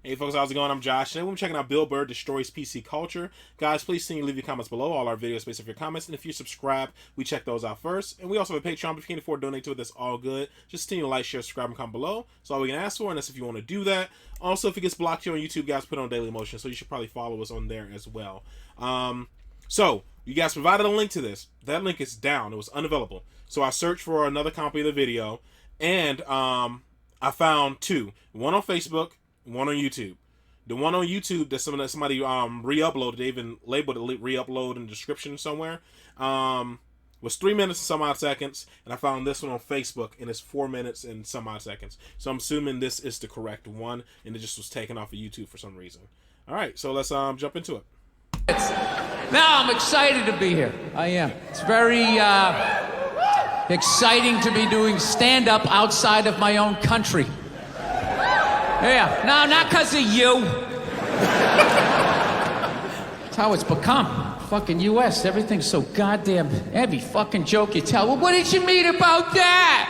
Hey folks, how's it going? I'm Josh. Today we're checking out Bill Burr Destroys PC Culture. Guys, please leave your comments below. All our videos based off your comments. And if you subscribe, we check those out first. And we also have a Patreon. If you can't afford to donate to it, that's all good. Just continue to like, share, subscribe, and comment below. That's all we can ask for, and that's if you want to do that. Also, if it gets blocked here on YouTube, guys, put it on Daily Motion. So you should probably follow us on there as well. So you guys provided a link to this. That link is down. It was unavailable. So I searched for another copy of the video, and I found two. One on Facebook, one on YouTube. The one on YouTube that somebody re-uploaded, they even labeled it re-upload in the description somewhere, was 3 minutes and some odd seconds, and I found this one on Facebook, and it's 4 minutes and some odd seconds. So I'm assuming this is the correct one, and it just was taken off of YouTube for some reason. All right, so let's jump into it. Now I'm excited to be here. I am. It's very exciting to be doing stand-up outside of my own country. Yeah, no, not because of you. That's how it's become. Fucking U.S., everything's so goddamn... Every fucking joke you tell. Well, what did you mean about that?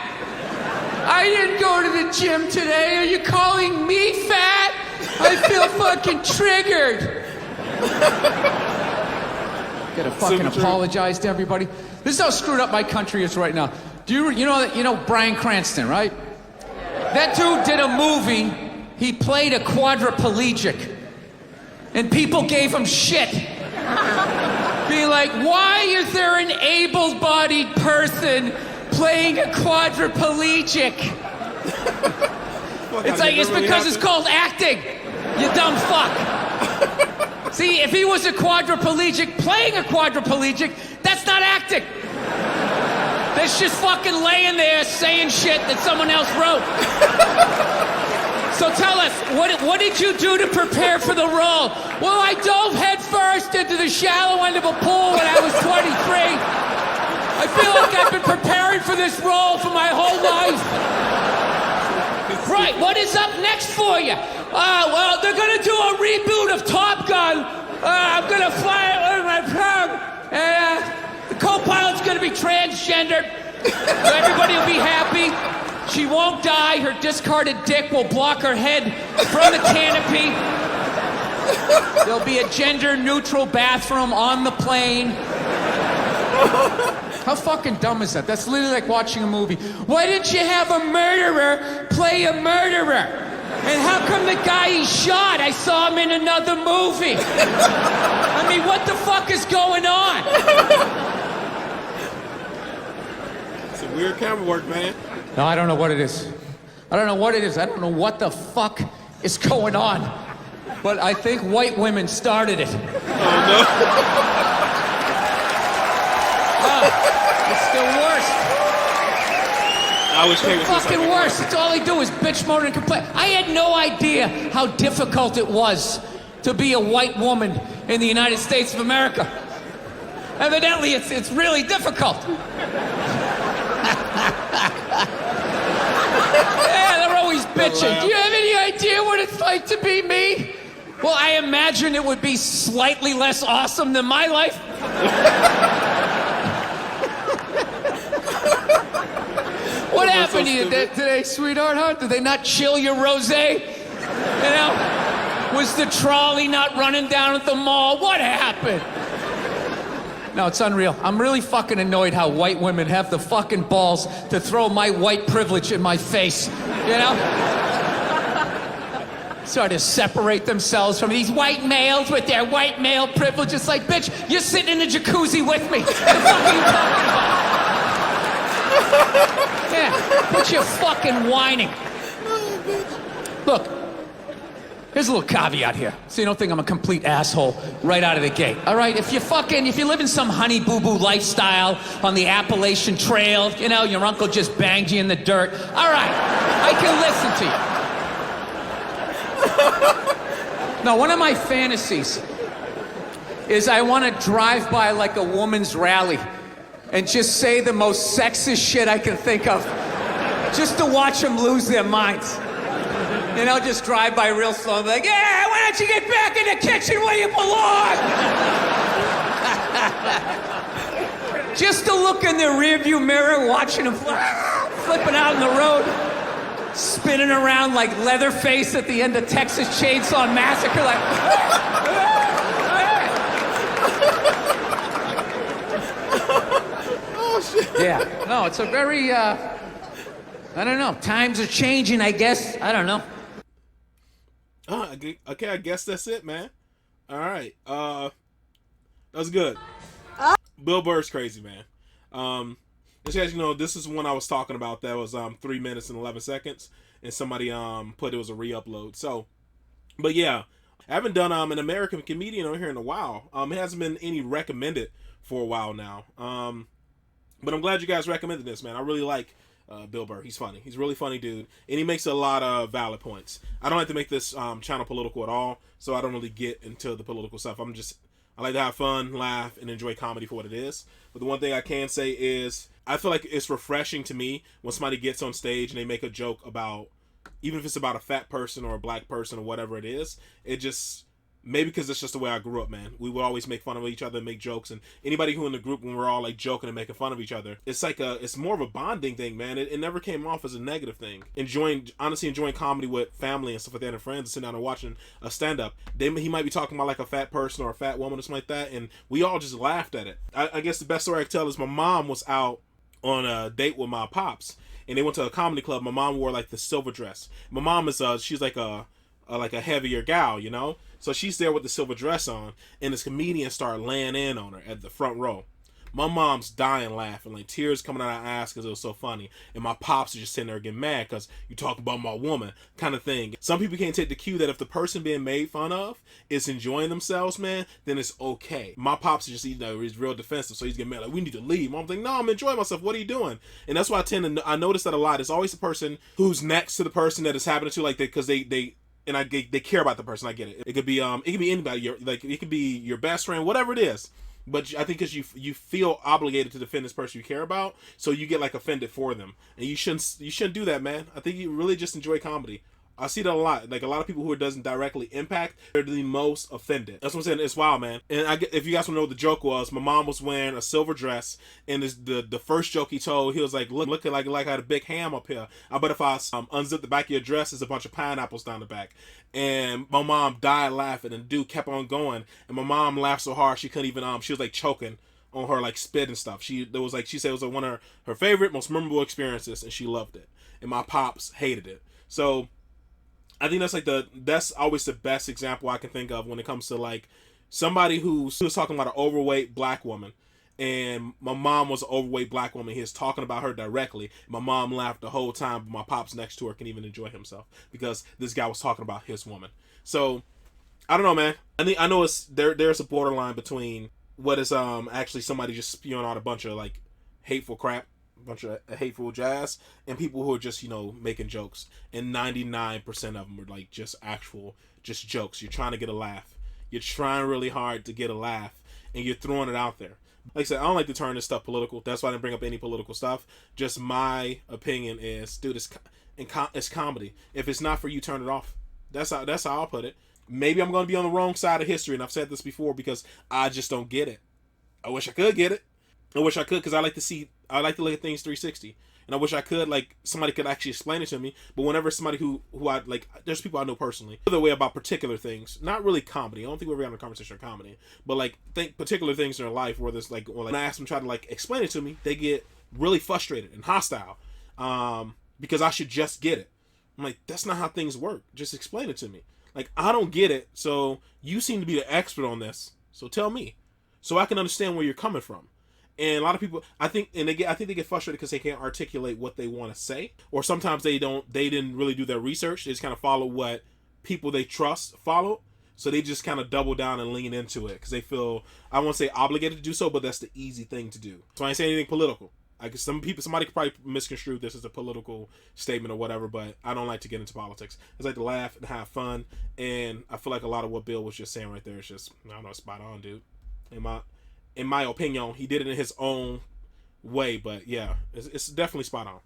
I didn't go to the gym today. Are you calling me fat? I feel fucking triggered. Gotta fucking apologize to everybody. This is how screwed up my country is right now. You know Bryan Cranston, right? That dude did a movie. He played a quadriplegic, and people gave him shit. Being like, why is there an able-bodied person playing a quadriplegic? It's because it's called acting, you dumb fuck. See, if he was a quadriplegic playing a quadriplegic, that's not acting. That's just fucking laying there saying shit that someone else wrote. So tell us, what did you do to prepare for the role? Well, I dove headfirst into the shallow end of a pool when I was 23. I feel like I've been preparing for this role for my whole life. Right, what is up next for you? Well, they're gonna do a reboot of Top Gun. I'm gonna fly it with my tongue. And the co-pilot's gonna be transgendered. So everybody will be happy. She won't die. Her discarded dick will block her head from the canopy. There'll be a gender-neutral bathroom on the plane. How fucking dumb is that? That's literally like watching a movie. Why didn't you have a murderer play a murderer? And how come the guy he shot, I saw him in another movie? I mean, what the fuck is going on? It's a weird camera work, man. No, I don't know what it is. I don't know what it is. I don't know what the fuck is going on. But I think white women started it. Oh, no. It's the worst. I wish they was fucking worse. It's all they do is bitch, moan, and complain. I had no idea how difficult it was to be a white woman in the United States of America. Evidently, it's really difficult. Yeah, they're always bitching. Do you have any idea what it's like to be me? Well, I imagine it would be slightly less awesome than my life. What happened to you today, sweetheart, huh? Did they not chill your rosé? You know? Was the trolley not running down at the mall? What happened? No, it's unreal. I'm really fucking annoyed how white women have the fucking balls to throw my white privilege in my face, you know? Sort of separate themselves from these white males with their white male privilege. It's like, bitch, you're sitting in the jacuzzi with me. What the fuck are you talking about? Yeah, quit your fucking whining. Look. Here's a little caveat here, so you don't think I'm a complete asshole right out of the gate. All right, if you live in some honey boo boo lifestyle on the Appalachian Trail, you know, your uncle just banged you in the dirt. All right, I can listen to you. No, one of my fantasies is I want to drive by like a woman's rally and just say the most sexist shit I can think of, just to watch them lose their minds. You know, just drive by real slow and be like, yeah, why don't you get back in the kitchen where you belong? Just to look in the rearview mirror, watching them flipping out on the road. spinning around like Leatherface at the end of Texas Chainsaw Massacre, like. Oh shit. Yeah. No, it's a very. I don't know. Times are changing, I guess. I don't know. Okay, I guess that's it, man. All right. That was good. Bill Burr's crazy, man. Just as you know, this is one I was talking about that was 3 minutes and 11 seconds, and somebody put it was a re-upload. So, but yeah, I haven't done an American comedian over here in a while. It hasn't been any recommended for a while now. But I'm glad you guys recommended this, man. I really like Bill Burr. He's funny. He's a really funny dude, and he makes a lot of valid points. I don't like to make this channel political at all, so I don't really get into the political stuff. I like to have fun, laugh, and enjoy comedy for what it is. But the one thing I can say is I feel like it's refreshing to me when somebody gets on stage and they make a joke about, even if it's about a fat person or a black person or whatever it is, it just, maybe because it's just the way I grew up, man. We would always make fun of each other and make jokes, and anybody who in the group, when we're all like joking and making fun of each other, it's like it's more of a bonding thing, man. It never came off as a negative thing. Honestly enjoying comedy with family and stuff like that and friends and sitting down and watching a stand-up. He might be talking about like a fat person or a fat woman or something like that, and we all just laughed at it. I guess the best story I can tell is my mom was out on a date with my pops, and they went to a comedy club. My mom wore like the silver dress. My mom is she's like a heavier gal, you know? So she's there with the silver dress on, and this comedian started laying in on her at the front row. My mom's dying laughing, like tears coming out of her eyes because it was so funny. And my pops are just sitting there getting mad because you talk about my woman kind of thing. Some people can't take the cue that if the person being made fun of is enjoying themselves, man, then it's okay. My pops is just, he's real defensive, so he's getting mad, like, we need to leave. Mom's like, no, I'm enjoying myself. What are you doing? And that's why I notice that a lot. It's always the person who's next to the person that it's happening to, like, because they care about the person. I get it. It could be anybody. It could be your best friend, whatever it is. But I think because you feel obligated to defend this person you care about, so you get like offended for them, and you shouldn't do that, man. I think you really just enjoy comedy. I see that a lot. Like a lot of people who it doesn't directly impact, they're the most offended. That's what I'm saying. It's wild, man. And if you guys want to know what the joke was, my mom was wearing a silver dress, and the first joke he told, he was like, looking like I had a big ham up here. I bet if I unzip the back of your dress, there's a bunch of pineapples down the back. And my mom died laughing, and the dude kept on going. And my mom laughed so hard she couldn't even she was like choking on her like spit and stuff. She said it was one of her favorite, most memorable experiences, and she loved it. And my pops hated it. So I think that's always the best example I can think of when it comes to like somebody who was talking about an overweight black woman, and my mom was an overweight black woman. He was talking about her directly. My mom laughed the whole time, but my pops next to her can even enjoy himself because this guy was talking about his woman. So I don't know, man. I know it's there's a borderline between what is actually somebody just spewing out a bunch of like hateful crap, bunch of hateful jazz, and people who are just making jokes, and 99% of them are like just jokes. You're trying to get a laugh, you're trying really hard to get a laugh, and you're throwing it out there. Like I said, I don't like to turn this stuff political. That's why I didn't bring up any political stuff. Just my opinion is, dude, it's comedy. If it's not for you, turn it off. That's how I'll put it. Maybe I'm going to be on the wrong side of history, and I've said this before because I just don't get it. I wish I could get it. I wish I could, because I like to look at things 360, and I wish I could, like, somebody could actually explain it to me. But whenever somebody who I like, there's people I know personally, the way about particular things, not really comedy. I don't think we're having a conversation on comedy, but like think particular things in their life where there's like, when I ask them to try to like explain it to me, they get really frustrated and hostile, because I should just get it. I'm like, that's not how things work. Just explain it to me. Like, I don't get it, so you seem to be the expert on this, so tell me, so I can understand where you're coming from. And a lot of people, I think they get frustrated because they can't articulate what they want to say, or sometimes they didn't really do their research. They just kind of follow what people they trust follow, so they just kind of double down and lean into it because they feel, I won't say obligated to do so, but that's the easy thing to do. So I ain't saying anything political. I guess somebody could probably misconstrue this as a political statement or whatever, but I don't like to get into politics. I like to laugh and have fun, and I feel like a lot of what Bill was just saying right there is just, I don't know, spot on, dude. In my opinion, he did it in his own way, but yeah, it's definitely spot on.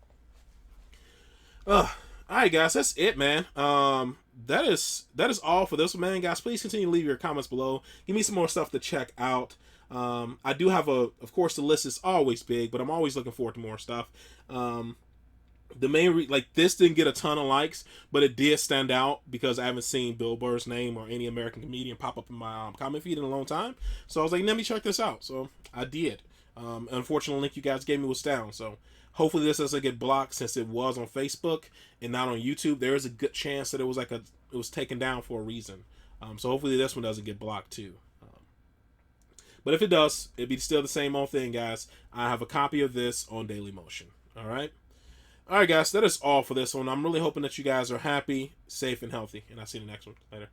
All right, guys, that's it, man. That is all for this one, man. Guys, please continue to leave your comments below. Give me some more stuff to check out. I do have of course, the list is always big, but I'm always looking forward to more stuff. The main like this didn't get a ton of likes, but it did stand out because I haven't seen Bill Burr's name or any American comedian pop up in my comment feed in a long time. So I was like, let me check this out. So I did. Unfortunately, the link you guys gave me was down. So hopefully this doesn't get blocked since it was on Facebook and not on YouTube. There is a good chance that it was taken down for a reason. So hopefully this one doesn't get blocked too. But if it does, it'd be still the same old thing, guys. I have a copy of this on Daily Motion. All right. All right, guys, that is all for this one. I'm really hoping that you guys are happy, safe, and healthy. And I'll see you in the next one. Later.